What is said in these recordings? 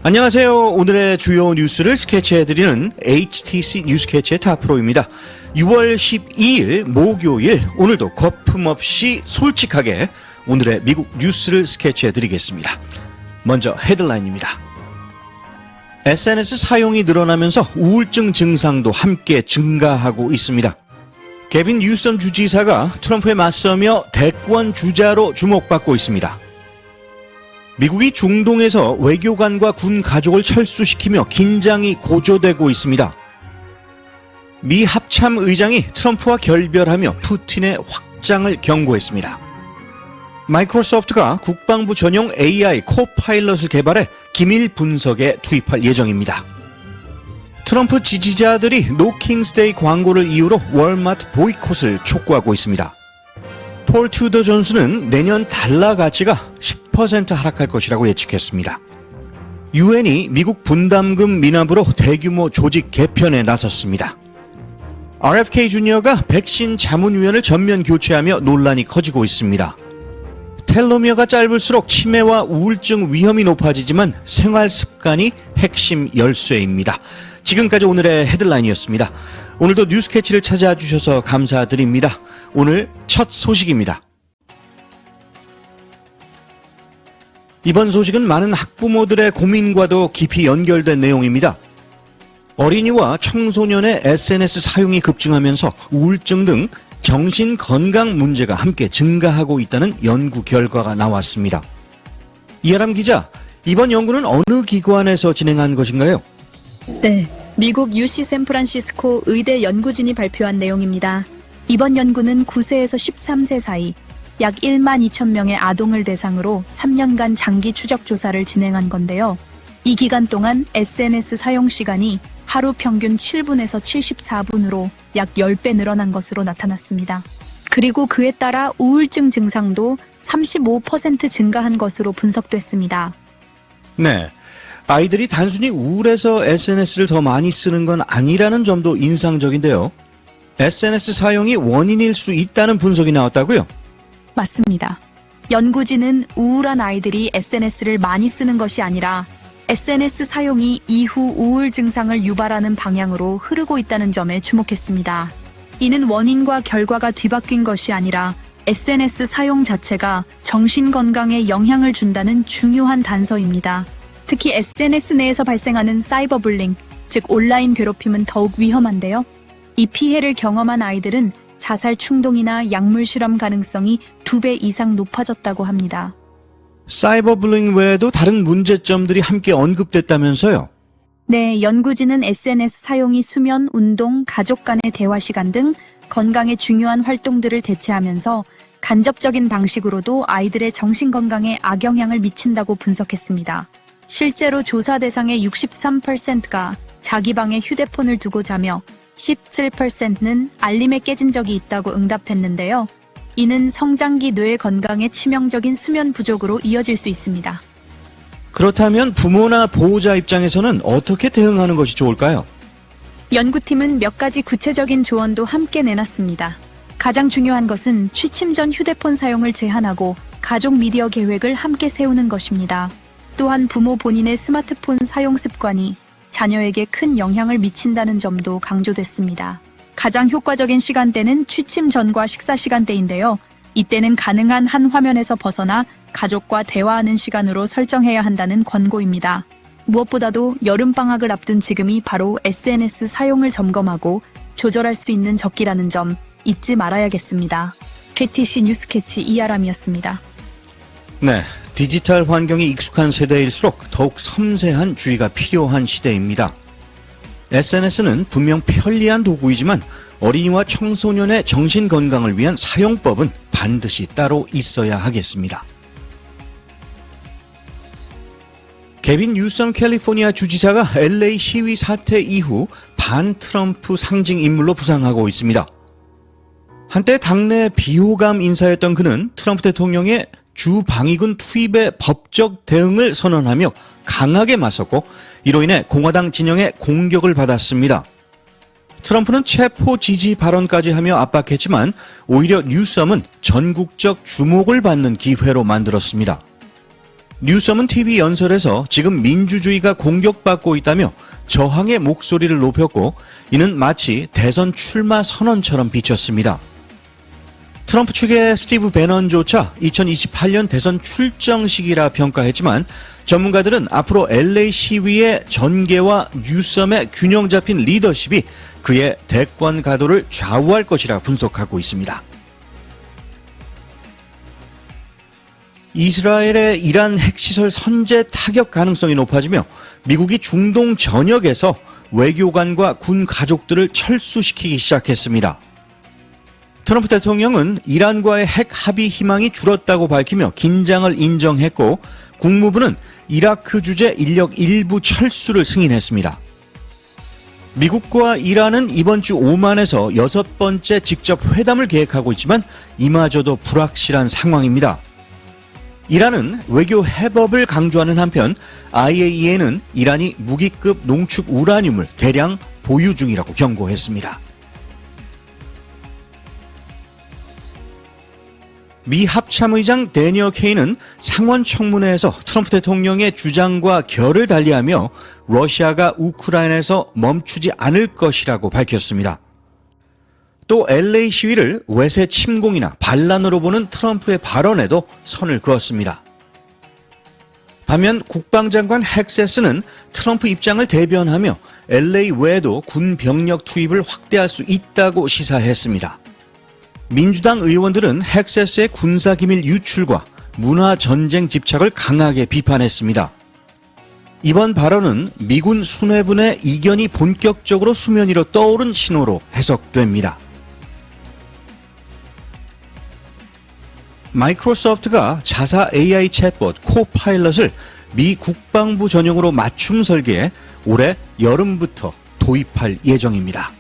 안녕하세요. 오늘의 주요 뉴스를 스케치해드리는 HTC 뉴스캐치의 타프로입니다. 6월 12일 목요일, 오늘도 거품없이 솔직하게 오늘의 미국 뉴스를 스케치해드리겠습니다. 먼저 헤드라인입니다. SNS 사용이 늘어나면서 우울증 증상도 함께 증가하고 있습니다. 개빈 뉴섬 주지사가 트럼프에 맞서며 대권 주자로 주목받고 있습니다. 미국이 중동에서 외교관과 군 가족을 철수시키며 긴장이 고조되고 있습니다. 미 합참 의장이 트럼프와 결별하며 푸틴의 확장을 경고했습니다. 마이크로소프트가 국방부 전용 AI 코파일럿을 개발해 기밀 분석에 투입할 예정입니다. 트럼프 지지자들이 노킹스데이 광고를 이유로 월마트 보이콧을 촉구하고 있습니다. 폴 튜더 존스는 내년 달러 가치가 10% 하락할 것이라고 예측했습니다. 유엔이 미국 분담금 미납으로 대규모 조직 개편에 나섰습니다. RFK 주니어가 백신 자문위원을 전면 교체하며 논란이 커지고 있습니다. 텔로미어가 짧을수록 치매와 우울증 위험이 높아지지만 생활 습관이 핵심 열쇠입니다. 지금까지 오늘의 헤드라인이었습니다. 오늘도 뉴스캐치를 찾아주셔서 감사드립니다. 오늘 첫 소식입니다. 이번 소식은 많은 학부모들의 고민과도 깊이 연결된 내용입니다. 어린이와 청소년의 SNS 사용이 급증하면서 우울증 등 정신건강 문제가 함께 증가하고 있다는 연구 결과가 나왔습니다. 이하람 기자, 이번 연구는 어느 기관에서 진행한 것인가요? 네, 미국 UC 샌프란시스코 의대 연구진이 발표한 내용입니다. 이번 연구는 9세에서 13세 사이 약 1만 2천 명의 아동을 대상으로 3년간 장기 추적 조사를 진행한 건데요. 이 기간 동안 SNS 사용 시간이 하루 평균 7분에서 74분으로 약 10배 늘어난 것으로 나타났습니다. 그리고 그에 따라 우울증 증상도 35% 증가한 것으로 분석됐습니다. 네, 아이들이 단순히 우울해서 SNS를 더 많이 쓰는 건 아니라는 점도 인상적인데요. SNS 사용이 원인일 수 있다는 분석이 나왔다고요? 맞습니다. 연구진은 우울한 아이들이 SNS를 많이 쓰는 것이 아니라 SNS 사용이 이후 우울 증상을 유발하는 방향으로 흐르고 있다는 점에 주목했습니다. 이는 원인과 결과가 뒤바뀐 것이 아니라 SNS 사용 자체가 정신건강에 영향을 준다는 중요한 단서입니다. 특히 SNS 내에서 발생하는 사이버불링, 즉 온라인 괴롭힘은 더욱 위험한데요. 이 피해를 경험한 아이들은 자살 충동이나 약물 실험 가능성이 2배 이상 높아졌다고 합니다. 사이버불링 외에도 다른 문제점들이 함께 언급됐다면서요? 네, 연구진은 SNS 사용이 수면, 운동, 가족 간의 대화 시간 등 건강에 중요한 활동들을 대체하면서 간접적인 방식으로도 아이들의 정신건강에 악영향을 미친다고 분석했습니다. 실제로 조사 대상의 63%가 자기 방에 휴대폰을 두고 자며 17%는 알림에 깨진 적이 있다고 응답했는데요. 이는 성장기 뇌 건강에 치명적인 수면 부족으로 이어질 수 있습니다. 그렇다면 부모나 보호자 입장에서는 어떻게 대응하는 것이 좋을까요? 연구팀은 몇 가지 구체적인 조언도 함께 내놨습니다. 가장 중요한 것은 취침 전 휴대폰 사용을 제한하고 가족 미디어 계획을 함께 세우는 것입니다. 또한 부모 본인의 스마트폰 사용 습관이 자녀에게 큰 영향을 미친다는 점도 강조됐습니다. 가장 효과적인 시간대는 취침 전과 식사 시간대인데요. 이때는 가능한 한 화면에서 벗어나 가족과 대화하는 시간으로 설정해야 한다는 권고입니다. 무엇보다도 여름방학을 앞둔 지금이 바로 SNS 사용을 점검하고 조절할 수 있는 적기라는 점 잊지 말아야겠습니다. KTC 뉴스캐치 이하람이었습니다. 네, 디지털 환경이 익숙한 세대일수록 더욱 섬세한 주의가 필요한 시대입니다. SNS는 분명 편리한 도구이지만 어린이와 청소년의 정신건강을 위한 사용법은 반드시 따로 있어야 하겠습니다. 개빈 뉴섬 캘리포니아 주지사가 LA 시위 사태 이후 반트럼프 상징 인물로 부상하고 있습니다. 한때 당내 비호감 인사였던 그는 트럼프 대통령의 주 방위군 투입의 법적 대응을 선언하며 강하게 맞섰고 이로 인해 공화당 진영의 공격을 받았습니다. 트럼프는 체포 지지 발언까지 하며 압박했지만 오히려 뉴섬은 전국적 주목을 받는 기회로 만들었습니다. 뉴섬은 TV 연설에서 지금 민주주의가 공격받고 있다며 저항의 목소리를 높였고 이는 마치 대선 출마 선언처럼 비쳤습니다. 트럼프 측의 스티브 배넌조차 2028년 대선 출정식이라 평가했지만 전문가들은 앞으로 LA 시위의 전개와 뉴섬의 균형 잡힌 리더십이 그의 대권 가도를 좌우할 것이라 분석하고 있습니다. 이스라엘의 이란 핵시설 선제 타격 가능성이 높아지며 미국이 중동 전역에서 외교관과 군 가족들을 철수시키기 시작했습니다. 트럼프 대통령은 이란과의 핵 합의 희망이 줄었다고 밝히며 긴장을 인정했고 국무부는 이라크 주재 인력 일부 철수를 승인했습니다. 미국과 이란은 이번 주 오만에서 6번째 직접 회담을 계획하고 있지만 이마저도 불확실한 상황입니다. 이란은 외교 해법을 강조하는 한편 IAEA는 이란이 무기급 농축 우라늄을 대량 보유 중이라고 경고했습니다. 미 합참의장 데니얼 케이는 상원 청문회에서 트럼프 대통령의 주장과 결을 달리하며 러시아가 우크라이나에서 멈추지 않을 것이라고 밝혔습니다. 또 LA 시위를 외세 침공이나 반란으로 보는 트럼프의 발언에도 선을 그었습니다. 반면 국방장관 헥세스는 트럼프 입장을 대변하며 LA 외에도 군 병력 투입을 확대할 수 있다고 시사했습니다. 민주당 의원들은 헥세스의 군사기밀 유출과 문화전쟁 집착을 강하게 비판했습니다. 이번 발언은 미군 수뇌부의 이견이 본격적으로 수면 위로 떠오른 신호로 해석됩니다. 마이크로소프트가 자사 AI 챗봇 코파일럿을 미 국방부 전용으로 맞춤 설계해 올해 여름부터 도입할 예정입니다.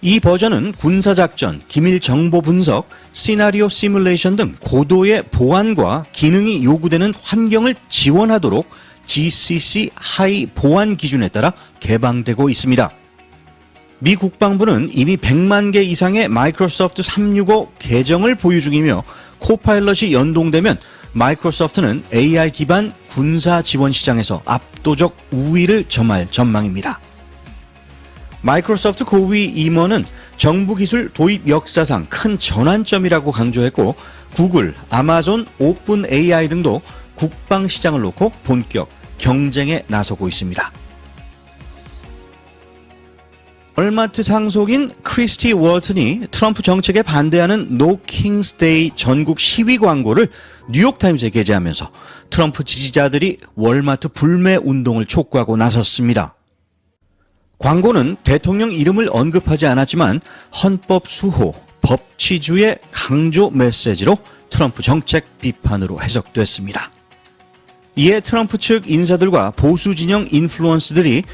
이 버전은 군사작전, 기밀 정보 분석, 시나리오 시뮬레이션 등 고도의 보안과 기능이 요구되는 환경을 지원하도록 GCC 하이 보안 기준에 따라 개방되고 있습니다. 미 국방부는 이미 100만 개 이상의 마이크로소프트 365 계정을 보유 중이며 코파일럿이 연동되면 마이크로소프트는 AI 기반 군사 지원 시장에서 압도적 우위를 점할 전망입니다. 마이크로소프트 고위 임원은 정부 기술 도입 역사상 큰 전환점이라고 강조했고 구글, 아마존, 오픈 AI 등도 국방 시장을 놓고 본격 경쟁에 나서고 있습니다. 월마트 상속인 크리스티 월튼이 트럼프 정책에 반대하는 No King's Day 전국 시위 광고를 뉴욕타임스에 게재하면서 트럼프 지지자들이 월마트 불매 운동을 촉구하고 나섰습니다. 광고는 대통령 이름을 언급하지 않았지만 헌법 수호, 법치주의 강조 메시지로 트럼프 정책 비판으로 해석됐습니다. 이에 트럼프 측 인사들과 보수 진영 인플루언서들이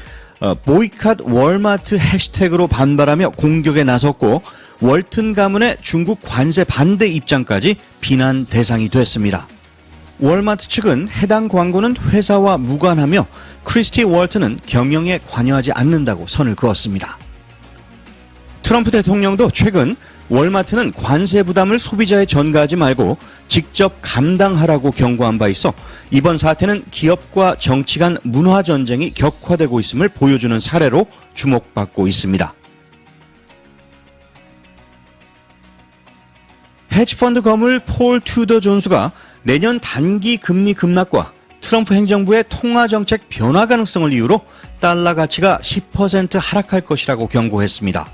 보이콧 월마트 해시태그로 반발하며 공격에 나섰고 월튼 가문의 중국 관세 반대 입장까지 비난 대상이 됐습니다. 월마트 측은 해당 광고는 회사와 무관하며 크리스티 월튼은 경영에 관여하지 않는다고 선을 그었습니다. 트럼프 대통령도 최근 월마트는 관세 부담을 소비자에 전가하지 말고 직접 감당하라고 경고한 바 있어 이번 사태는 기업과 정치 간 문화 전쟁이 격화되고 있음을 보여주는 사례로 주목받고 있습니다. 헤지펀드 거물 폴 투더 존스가 내년 단기 금리 급락과 트럼프 행정부의 통화 정책 변화 가능성을 이유로 달러 가치가 10% 하락할 것이라고 경고했습니다.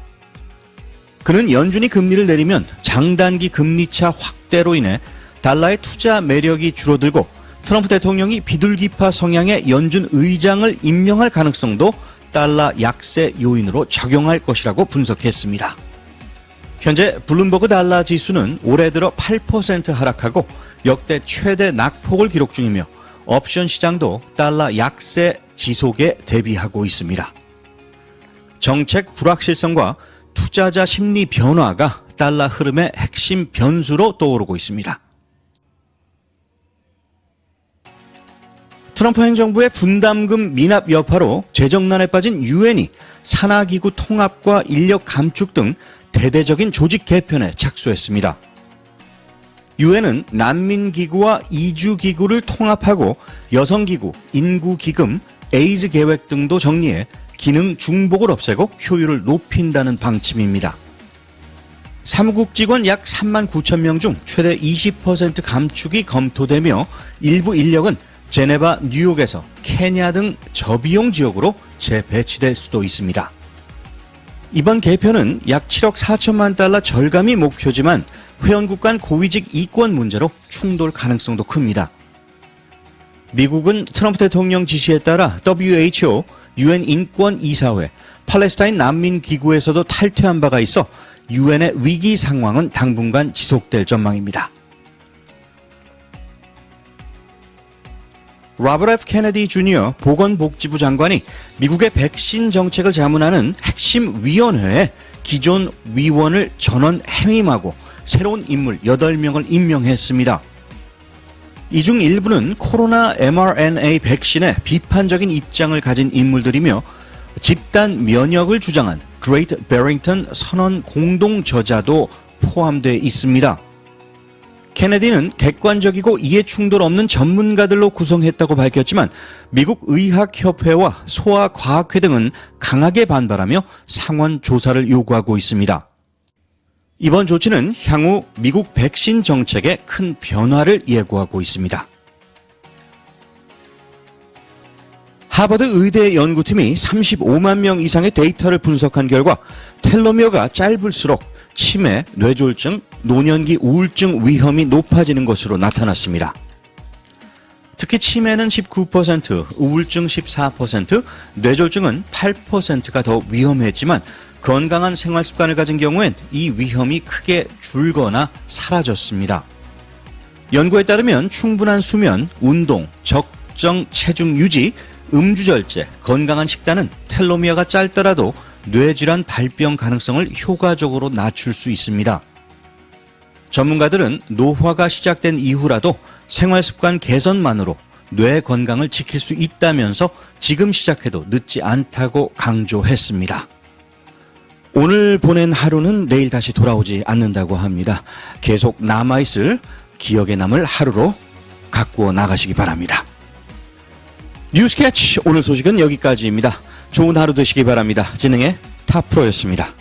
그는 연준이 금리를 내리면 장단기 금리차 확대로 인해 달러의 투자 매력이 줄어들고 트럼프 대통령이 비둘기파 성향의 연준 의장을 임명할 가능성도 달러 약세 요인으로 작용할 것이라고 분석했습니다. 현재 블룸버그 달러 지수는 올해 들어 8% 하락하고 역대 최대 낙폭을 기록 중이며 옵션 시장도 달러 약세 지속에 대비하고 있습니다. 정책 불확실성과 투자자 심리 변화가 달러 흐름의 핵심 변수로 떠오르고 있습니다. 트럼프 행정부의 분담금 미납 여파로 재정난에 빠진 유엔이 산하기구 통합과 인력 감축 등 대대적인 조직 개편에 착수했습니다. 유엔은 난민기구와 이주기구를 통합하고 여성기구, 인구기금, 에이즈 계획 등도 정리해 기능 중복을 없애고 효율을 높인다는 방침입니다. 사무국 직원 약 3만 9천 명 중 최대 20% 감축이 검토되며 일부 인력은 제네바, 뉴욕에서 케냐 등 저비용 지역으로 재배치될 수도 있습니다. 이번 개편은 약 7억 4천만 달러 절감이 목표지만 회원국 간 고위직 이권 문제로 충돌 가능성도 큽니다. 미국은 트럼프 대통령 지시에 따라 WHO, 유엔 인권이사회, 팔레스타인 난민기구에서도 탈퇴한 바가 있어 유엔의 위기 상황은 당분간 지속될 전망입니다. 로버트 F. 케네디 주니어 보건복지부 장관이 미국의 백신 정책을 자문하는 핵심 위원회에 기존 위원을 전원 해임하고 새로운 인물 8명을 임명했습니다. 이 중 일부는 코로나 mRNA 백신에 비판적인 입장을 가진 인물들이며 집단 면역을 주장한 그레이트 베링턴 선언 공동 저자도 포함되어 있습니다. 케네디는 객관적이고 이해 충돌 없는 전문가들로 구성했다고 밝혔지만 미국 의학협회와 소아과학회 등은 강하게 반발하며 상원 조사를 요구하고 있습니다. 이번 조치는 향후 미국 백신 정책에 큰 변화를 예고하고 있습니다. 하버드 의대 연구팀이 35만 명 이상의 데이터를 분석한 결과 텔로미어가 짧을수록 치매, 뇌졸중, 노년기 우울증 위험이 높아지는 것으로 나타났습니다. 특히 치매는 19%, 우울증 14%, 뇌졸중은 8%가 더 위험했지만 건강한 생활 습관을 가진 경우엔 이 위험이 크게 줄거나 사라졌습니다. 연구에 따르면 충분한 수면, 운동, 적정 체중 유지, 음주절제, 건강한 식단은 텔로미어가 짧더라도 뇌질환 발병 가능성을 효과적으로 낮출 수 있습니다. 전문가들은 노화가 시작된 이후라도 생활습관 개선만으로 뇌 건강을 지킬 수 있다면서 지금 시작해도 늦지 않다고 강조했습니다. 오늘 보낸 하루는 내일 다시 돌아오지 않는다고 합니다. 계속 남아있을 기억에 남을 하루로 가꾸어 나가시기 바랍니다. 뉴스캐치 오늘 소식은 여기까지입니다. 좋은 하루 되시기 바랍니다. 진행의 타프로였습니다.